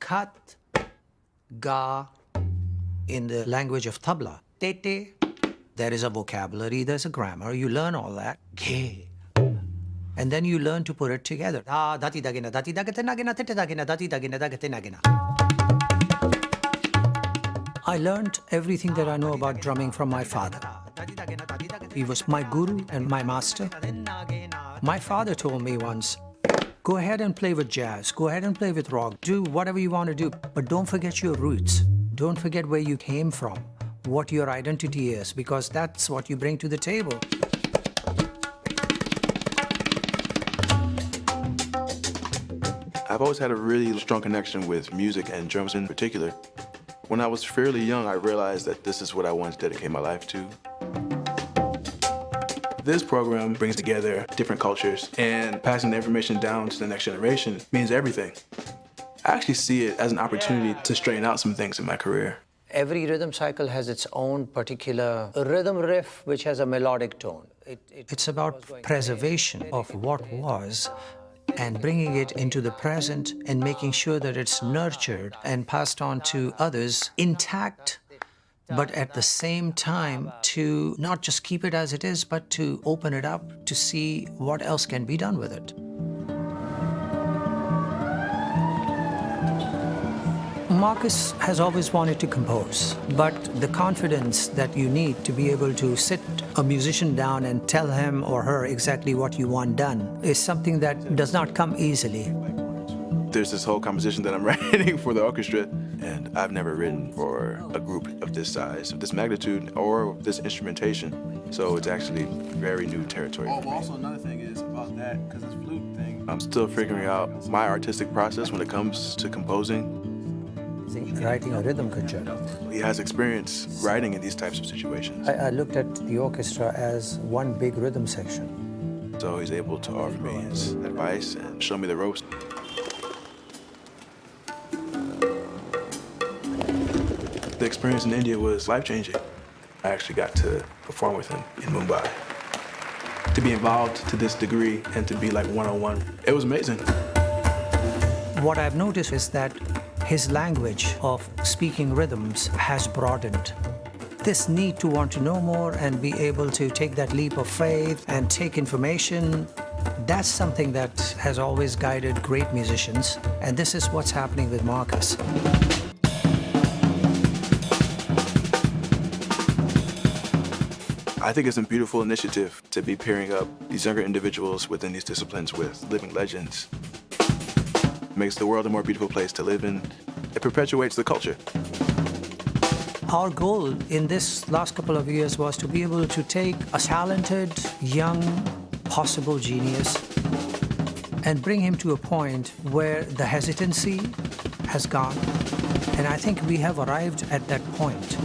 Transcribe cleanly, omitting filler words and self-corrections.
Khat, ga, in the language of tabla. Tete, there is a vocabulary, there's a grammar, you learn all that. Ghe. And then you learn to put it together. Ah, dati dagina, dati dagate nagina, tete dagina, dati dagina, dagate nagina. I learned everything that I know about drumming from my father. He was my guru and my master. My father told me once, go ahead and play with jazz, go ahead and play with rock, do whatever you want to do, but don't forget your roots. Don't forget where you came from, what your identity is, because that's what you bring to the table. I've always had a really strong connection with music and drums in particular. When I was fairly young, I realized that this is what I wanted to dedicate my life to. This program brings together different cultures, and passing the information down to the next generation means everything. I actually see it as an opportunity to straighten out some things in my career. Every rhythm cycle has its own particular rhythm riff, which has a melodic tone. It's about preservation of what was and bringing it into the present and making sure that it's nurtured and passed on to others intact, but at the same time to not just keep it as it is, but to open it up to see what else can be done with it. Marcus has always wanted to compose, but the confidence that you need to be able to sit a musician down and tell him or her exactly what you want done is something that does not come easily. There's this whole composition that I'm writing for the orchestra, and I've never written for a group of this size, of this magnitude, or this instrumentation. So it's actually very new territory for me. Also, another thing is about that, because this flute thing. I'm still figuring out my artistic process when it comes to composing. Writing a rhythm concerto. He has experience writing in these types of situations. I looked at the orchestra as one big rhythm section. So he's able to offer me his advice and show me the ropes. The experience in India was life-changing. I actually got to perform with him in Mumbai. To be involved to this degree and to be like one-on-one, it was amazing. What I've noticed is that his language of speaking rhythms has broadened. This need to want to know more and be able to take that leap of faith and take information, that's something that has always guided great musicians, and this is what's happening with Marcus. I think it's a beautiful initiative to be pairing up these younger individuals within these disciplines with living legends. It makes the world a more beautiful place to live in. It perpetuates the culture. Our goal in this last couple of years was to be able to take a talented, young, possible genius and bring him to a point where the hesitancy has gone. And I think we have arrived at that point.